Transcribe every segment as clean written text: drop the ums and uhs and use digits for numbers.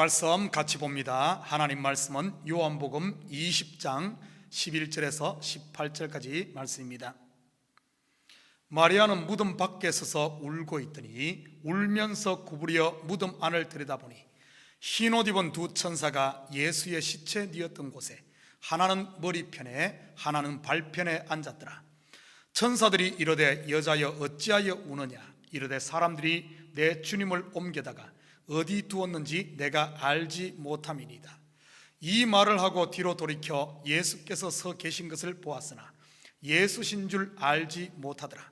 말씀 같이 봅니다. 하나님 말씀은 요한복음 20장 11절에서 18절까지 말씀입니다. 마리아는 무덤 밖에 서서 울고 있더니 울면서 구부려 무덤 안을 들여다보니 흰 옷 입은 두 천사가 예수의 시체 뉘었던 곳에 하나는 머리편에 하나는 발편에 앉았더라. 천사들이 이르되 여자여 어찌하여 우느냐 이르되 사람들이 내 주님을 옮겨다가 어디 두었는지 내가 알지 못함이니이다. 이 말을 하고 뒤로 돌이켜 예수께서 서 계신 것을 보았으나 예수신 줄 알지 못하더라.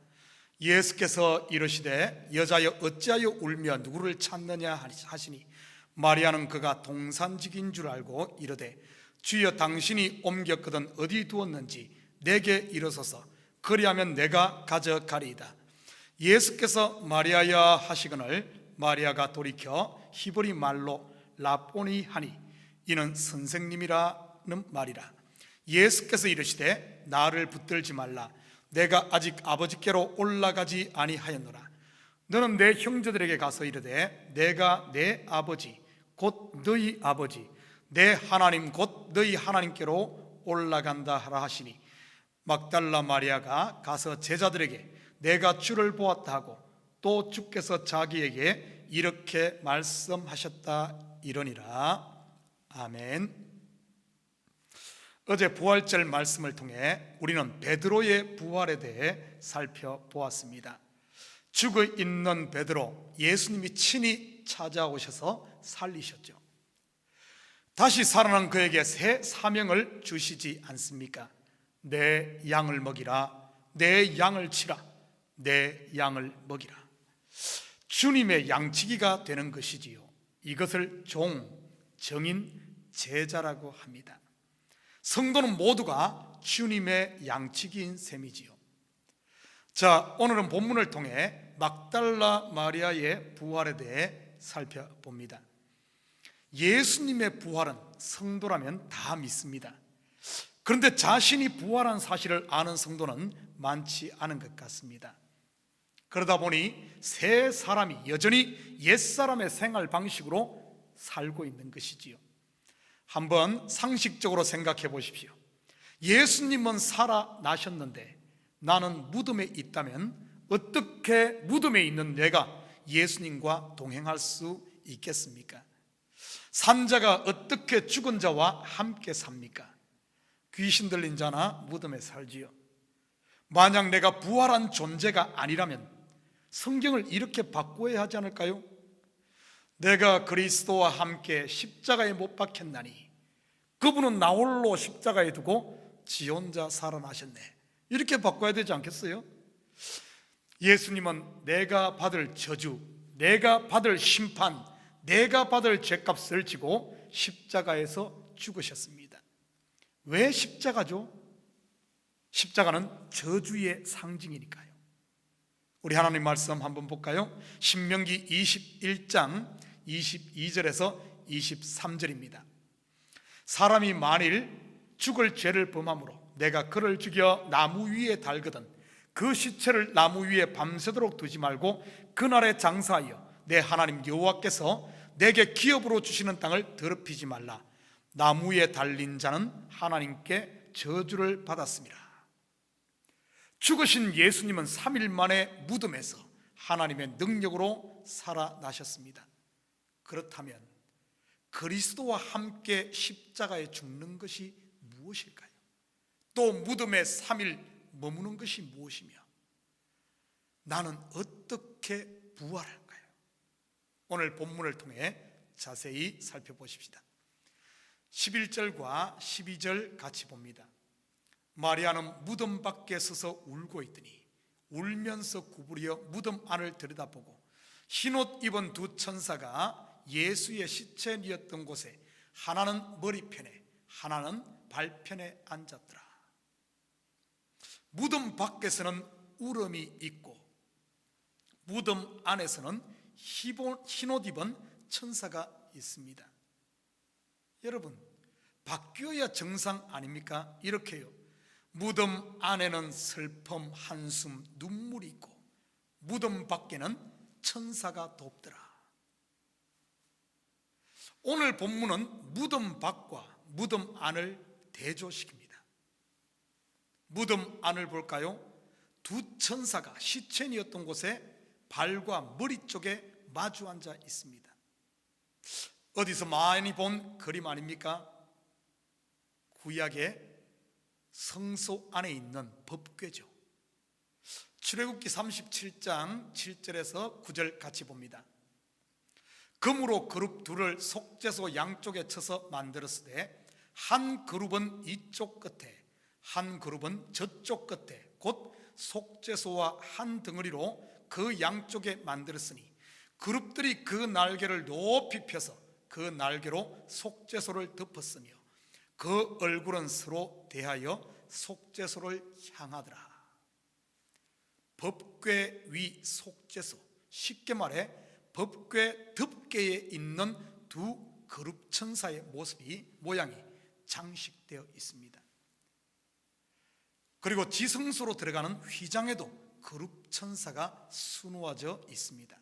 예수께서 이르시되 여자여 어찌하여 울며 누구를 찾느냐 하시니 마리아는 그가 동산직인 줄 알고 이르되 주여 당신이 옮겼거든 어디 두었는지 내게 이르소서 그리하면 내가 가져가리이다. 예수께서 마리아야 하시거늘 마리아가 돌이켜 히브리 말로 라보니 하니 이는 선생님이라는 말이라. 예수께서 이르시되 나를 붙들지 말라. 내가 아직 아버지께로 올라가지 아니하였노라. 너는 내 형제들에게 가서 이르되 내가 내 아버지 곧 너희 아버지 내 하나님 곧 너희 하나님께로 올라간다 하라 하시니 막달라 마리아가 가서 제자들에게 내가 주를 보았다 하고 또 주께서 자기에게 이렇게 말씀하셨다 이러니라. 아멘. 어제 부활절 말씀을 통해 우리는 베드로의 부활에 대해 살펴보았습니다. 죽어 있는 베드로 예수님이 친히 찾아오셔서 살리셨죠. 다시 살아난 그에게 새 사명을 주시지 않습니까? 내 양을 먹이라, 내 양을 치라, 내 양을 먹이라. 주님의 양치기가 되는 것이지요. 이것을 종, 정인, 제자라고 합니다. 성도는 모두가 주님의 양치기인 셈이지요. 자, 오늘은 본문을 통해 막달라 마리아의 부활에 대해 살펴봅니다. 예수님의 부활은 성도라면 다 믿습니다. 그런데 자신이 부활한 사실을 아는 성도는 많지 않은 것 같습니다. 그러다 보니 새 사람이 여전히 옛사람의 생활 방식으로 살고 있는 것이지요. 한번 상식적으로 생각해 보십시오. 예수님은 살아나셨는데 나는 무덤에 있다면 어떻게 무덤에 있는 내가 예수님과 동행할 수 있겠습니까? 산자가 어떻게 죽은 자와 함께 삽니까? 귀신 들린 자나 무덤에 살지요. 만약 내가 부활한 존재가 아니라면 성경을 이렇게 바꿔야 하지 않을까요? 내가 그리스도와 함께 십자가에 못 박혔나니 그분은 나 홀로 십자가에 두고 지 혼자 살아나셨네, 이렇게 바꿔야 되지 않겠어요? 예수님은 내가 받을 저주, 내가 받을 심판, 내가 받을 죄값을 지고 십자가에서 죽으셨습니다. 왜 십자가죠? 십자가는 저주의 상징이니까요. 우리 하나님 말씀 한번 볼까요? 신명기 21장 22절에서 23절입니다. 사람이 만일 죽을 죄를 범함으로 내가 그를 죽여 나무 위에 달거든 그 시체를 나무 위에 밤새도록 두지 말고 그날에 장사하여 내 하나님 여호와께서 내게 기업으로 주시는 땅을 더럽히지 말라. 나무 위에 달린 자는 하나님께 저주를 받았습니다. 죽으신 예수님은 3일 만에 무덤에서 하나님의 능력으로 살아나셨습니다. 그렇다면 그리스도와 함께 십자가에 죽는 것이 무엇일까요? 또 무덤에 3일 머무는 것이 무엇이며 나는 어떻게 부활할까요? 오늘 본문을 통해 자세히 살펴보십시다. 11절과 12절 같이 봅니다. 마리아는 무덤 밖에 서서 울고 있더니 울면서 구부려 무덤 안을 들여다보고 흰옷 입은 두 천사가 예수의 시체 뉘었던 곳에 하나는 머리편에 하나는 발편에 앉았더라. 무덤 밖에서는 울음이 있고 무덤 안에서는 흰옷 입은 천사가 있습니다. 여러분, 바뀌어야 정상 아닙니까? 이렇게요. 무덤 안에는 슬픔, 한숨, 눈물이 있고 무덤 밖에는 천사가 돕더라. 오늘 본문은 무덤 밖과 무덤 안을 대조시킵니다. 무덤 안을 볼까요? 두 천사가 시체니었던 곳에 발과 머리 쪽에 마주 앉아 있습니다. 어디서 많이 본 그림 아닙니까? 구약의 성소 안에 있는 법궤죠. 출애굽기 37장 7절에서 9절 같이 봅니다. 금으로 그룹 둘을 속죄소 양쪽에 쳐서 만들었으되 한 그룹은 이쪽 끝에 한 그룹은 저쪽 끝에 곧 속죄소와 한 덩어리로 그 양쪽에 만들었으니 그룹들이 그 날개를 높이 펴서 그 날개로 속죄소를 덮었으며 그 얼굴은 서로 대하여 속죄소를 향하더라. 법궤 위 속죄소, 쉽게 말해 법궤 덮개에 있는 두 그룹 천사의 모양이 장식되어 있습니다. 그리고 지성소로 들어가는 휘장에도 그룹 천사가 수놓아져 있습니다.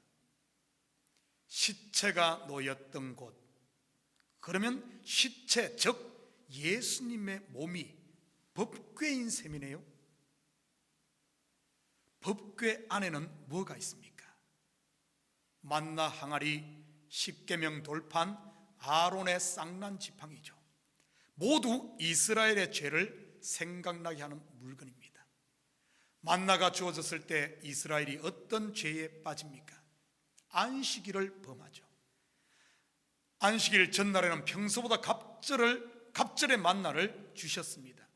시체가 놓였던 곳, 그러면 시체 즉 예수님의 몸이 법궤인 셈이네요. 법궤 안에는 뭐가 있습니까? 만나 항아리, 십계명 돌판, 아론의 쌍난 지팡이죠. 모두 이스라엘의 죄를 생각나게 하는 물건입니다. 만나가 주어졌을 때 이스라엘이 어떤 죄에 빠집니까? 안식일을 범하죠. 안식일 전날에는 평소보다 갑절의 만나를 주셨습니다.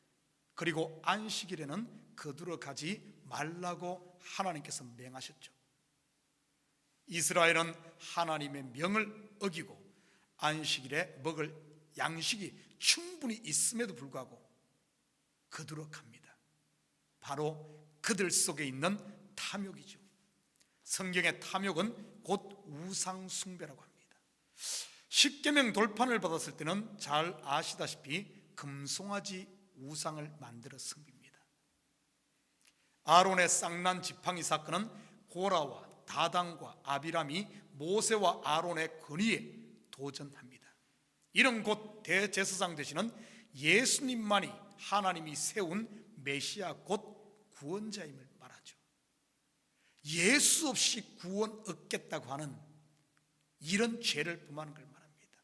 그리고 안식일에는 거두러 가지 말라고 하나님께서 명하셨죠. 이스라엘은 하나님의 명을 어기고 안식일에 먹을 양식이 충분히 있음에도 불구하고 거두러 갑니다. 바로 그들 속에 있는 탐욕이죠. 성경의 탐욕은 곧 우상 숭배라고 합니다. 십계명 돌판을 받았을 때는 잘 아시다시피 금송아지 우상을 만들어 섬깁니다. 아론의 쌍난 지팡이 사건은 고라와 다단과 아비람이 모세와 아론의 권위에 도전합니다. 이런 곧 대제사장 되시는 예수님만이 하나님이 세운 메시아 곧 구원자임을 말하죠. 예수 없이 구원 얻겠다고 하는 이런 죄를 범하는 걸 말합니다.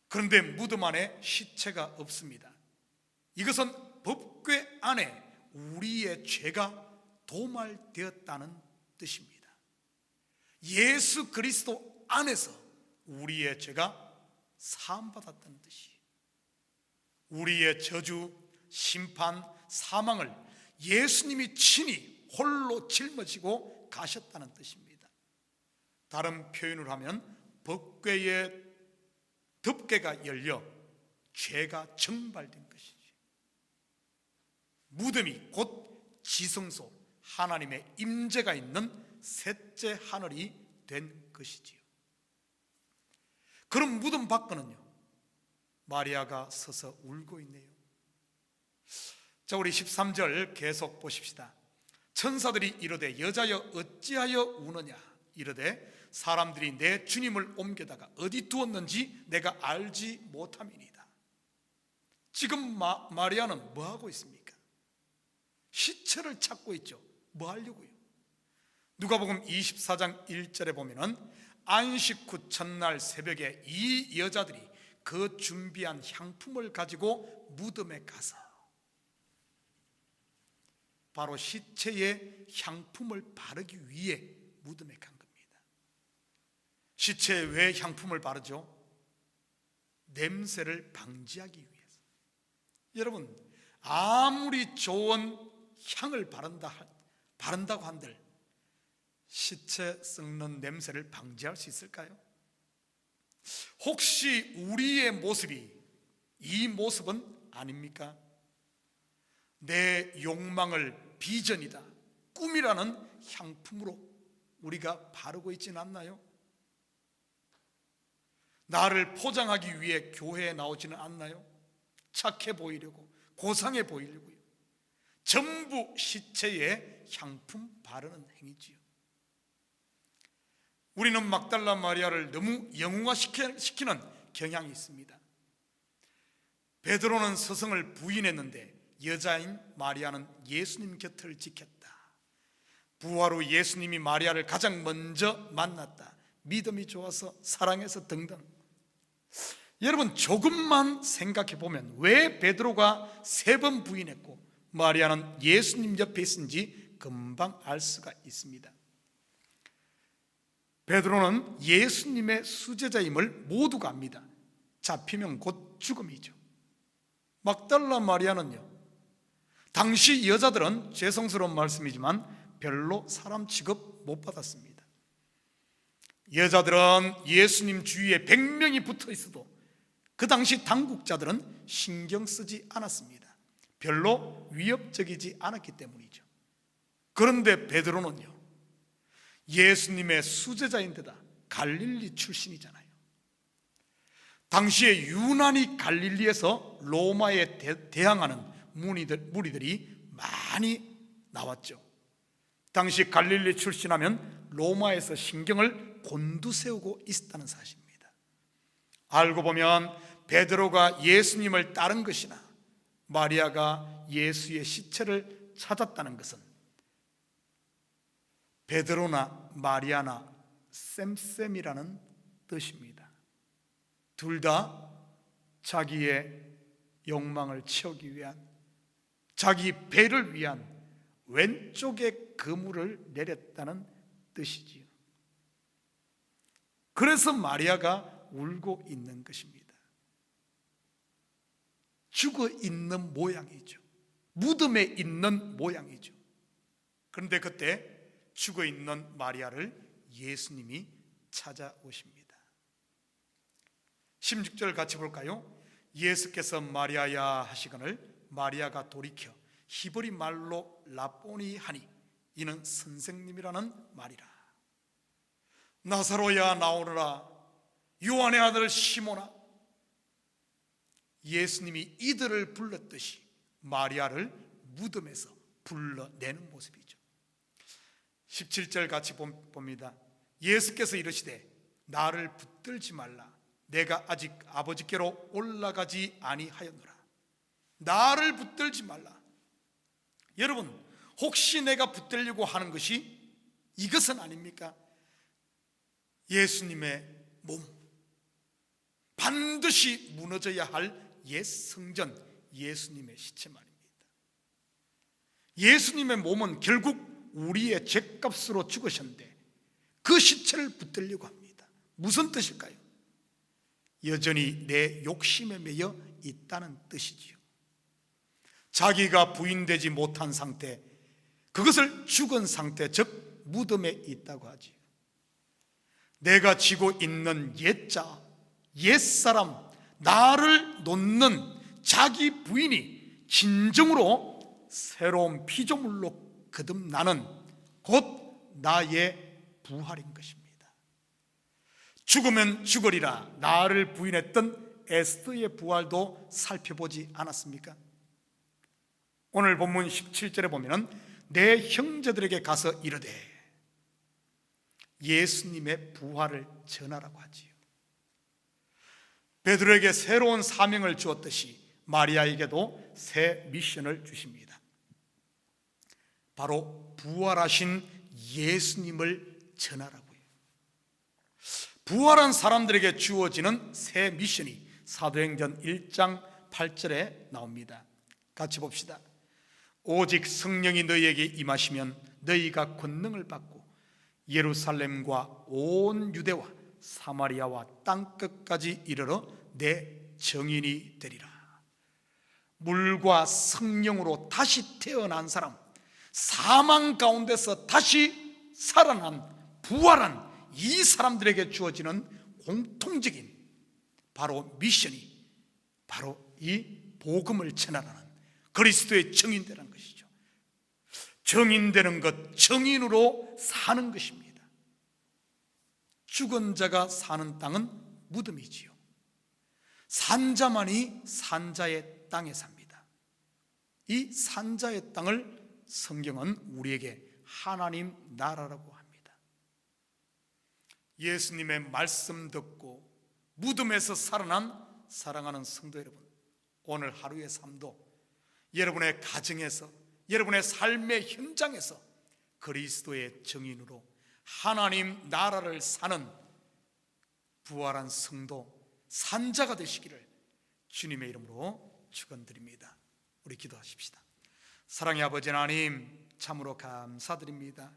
그런데 무덤 안에 시체가 없습니다. 이것은 법궤 안에 우리의 죄가 도말되었다는 뜻입니다. 예수 그리스도 안에서 우리의 죄가 사함받았다는 뜻이에요. 우리의 저주, 심판, 사망을 예수님이 친히 홀로 짊어지고 가셨다는 뜻입니다. 다른 표현을 하면 법궤의 덮개가 열려 죄가 정발된 것이지. 무덤이 곧 지성소, 하나님의 임재가 있는 셋째 하늘이 된 것이지요. 그럼 무덤 밖에는요, 마리아가 서서 울고 있네요. 자, 우리 13절 계속 보십시다. 천사들이 이르되 여자여 어찌하여 우느냐 이르되 사람들이 내 주님을 옮겨다가 어디 두었는지 내가 알지 못함이니이다. 지금 마리아는 뭐 하고 있습니까? 시체를 찾고 있죠. 뭐 하려고요? 누가복음 24장 1절에 보면은 안식 후 첫날 새벽에 이 여자들이 그 준비한 향품을 가지고 무덤에 가서 바로 시체에 향품을 바르기 위해 무덤에 간 겁니다. 시체에 왜 향품을 바르죠? 냄새를 방지하기 위해서. 여러분, 아무리 좋은 향을 바른다고 한들 시체 썩는 냄새를 방지할 수 있을까요? 혹시 우리의 모습이 이 모습은 아닙니까? 내 욕망을 비전이다, 꿈이라는 향품으로 우리가 바르고 있지는 않나요? 나를 포장하기 위해 교회에 나오지는 않나요? 착해 보이려고, 고상해 보이려고요. 전부 시체에 향품 바르는 행위지요. 우리는 막달라 마리아를 너무 영웅화시키는 경향이 있습니다. 베드로는 스승을 부인했는데 여자인 마리아는 예수님 곁을 지켰다. 부활 후 예수님이 마리아를 가장 먼저 만났다. 믿음이 좋아서 사랑해서 등등. 여러분, 조금만 생각해 보면 왜 베드로가 3번 부인했고 마리아는 예수님 옆에 있은지 금방 알 수가 있습니다. 베드로는 예수님의 수제자임을 모두가 압니다. 잡히면 곧 죽음이죠. 막달라 마리아는요, 당시 여자들은 죄송스러운 말씀이지만 별로 사람 취급 못 받았습니다. 여자들은 예수님 주위에 100명이 붙어 있어도 그 당시 당국자들은 신경 쓰지 않았습니다. 별로 위협적이지 않았기 때문이죠. 그런데 베드로는요, 예수님의 수제자인데다 갈릴리 출신이잖아요. 당시에 유난히 갈릴리에서 로마에 대항하는 무리들이 많이 나왔죠. 당시 갈릴리 출신하면 로마에서 신경을 곤두세우고 있었다는 사실입니다. 알고 보면 베드로가 예수님을 따른 것이나 마리아가 예수의 시체를 찾았다는 것은 베드로나 마리아나 쌤쌤이라는 뜻입니다. 둘 다 자기의 욕망을 채우기 위한, 자기 배를 위한 왼쪽에 그물을 내렸다는 뜻이지요. 그래서 마리아가 울고 있는 것입니다. 죽어 있는 모양이죠. 무덤에 있는 모양이죠. 그런데 그때 죽어 있는 마리아를 예수님이 찾아오십니다. 16절 같이 볼까요? 예수께서 마리아야 하시거늘 마리아가 돌이켜 히브리 말로 라보니 하니 이는 선생님이라는 말이라. 나사로야 나오너라. 요한의 아들 시몬아. 예수님이 이들을 불렀듯이 마리아를 무덤에서 불러내는 모습이죠. 17절 같이 봅니다. 예수께서 이르시되 나를 붙들지 말라. 내가 아직 아버지께로 올라가지 아니하였노라. 나를 붙들지 말라. 여러분, 혹시 내가 붙들려고 하는 것이 이것은 아닙니까? 예수님의 몸, 반드시 무너져야 할 옛 성전 예수님의 시체 말입니다. 예수님의 몸은 결국 우리의 죄값으로 죽으셨는데 그 시체를 붙들려고 합니다. 무슨 뜻일까요? 여전히 내 욕심에 매여 있다는 뜻이지요. 자기가 부인되지 못한 상태, 그것을 죽은 상태, 즉 무덤에 있다고 하지요. 내가 지고 있는 옛자, 옛사람, 나를 놓는 자기 부인이 진정으로 새로운 피조물로 거듭나는 곧 나의 부활인 것입니다. 죽으면 죽으리라 나를 부인했던 에스더의 부활도 살펴보지 않았습니까? 오늘 본문 17절에 보면 내 형제들에게 가서 이르되 예수님의 부활을 전하라고 하지요. 베드로에게 새로운 사명을 주었듯이 마리아에게도 새 미션을 주십니다. 바로 부활하신 예수님을 전하라고요. 부활한 사람들에게 주어지는 새 미션이 사도행전 1장 8절에 나옵니다. 같이 봅시다. 오직 성령이 너희에게 임하시면 너희가 권능을 받고 예루살렘과 온 유대와 사마리아와 땅끝까지 이르러 내 증인이 되리라. 물과 성령으로 다시 태어난 사람, 사망 가운데서 다시 살아난 부활한 이 사람들에게 주어지는 공통적인 바로 미션이 바로 이 복음을 전하라는 그리스도의 증인되는 것이죠. 증인되는 것, 증인으로 사는 것입니다. 죽은 자가 사는 땅은 무덤이지요. 산자만이 산자의 땅에 삽니다. 이 산자의 땅을 성경은 우리에게 하나님 나라라고 합니다. 예수님의 말씀 듣고 무덤에서 살아난 사랑하는 성도 여러분, 오늘 하루의 삶도 여러분의 가정에서, 여러분의 삶의 현장에서 그리스도의 증인으로 하나님 나라를 사는 부활한 성도, 산자가 되시기를 주님의 이름으로 축원드립니다. 우리 기도하십시다. 사랑의 아버지 하나님, 참으로 감사드립니다.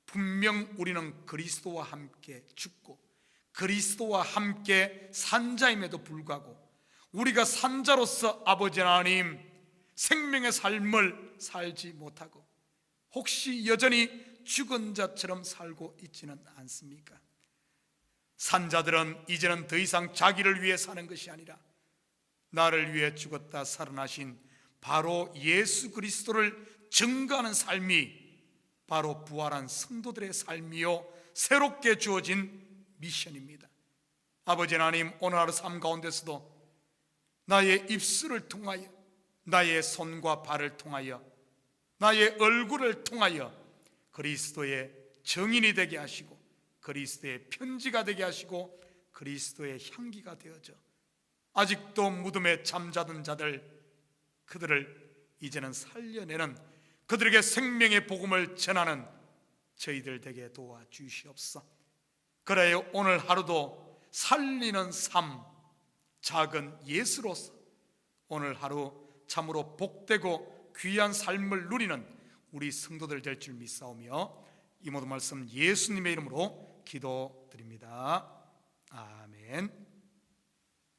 분명 우리는 그리스도와 함께 죽고 그리스도와 함께 산자임에도 불구하고 우리가 산자로서 아버지 하나님 생명의 삶을 살지 못하고 혹시 여전히 죽은 자처럼 살고 있지는 않습니까? 산자들은 이제는 더 이상 자기를 위해 사는 것이 아니라 나를 위해 죽었다 살아나신 바로 예수 그리스도를 증거하는 삶이 바로 부활한 성도들의 삶이요 새롭게 주어진 미션입니다. 아버지 하나님, 오늘 하루 삶 가운데서도 나의 입술을 통하여, 나의 손과 발을 통하여, 나의 얼굴을 통하여 그리스도의 증인이 되게 하시고 그리스도의 편지가 되게 하시고 그리스도의 향기가 되어져 아직도 무덤에 잠자던 자들, 그들을 이제는 살려내는, 그들에게 생명의 복음을 전하는 저희들 되게 도와주시옵소서. 그래요, 오늘 하루도 살리는 삶, 작은 예수로서 오늘 하루 참으로 복되고 귀한 삶을 누리는 우리 성도들 될 줄 믿사오며 이 모든 말씀 예수님의 이름으로 기도드립니다. 아멘.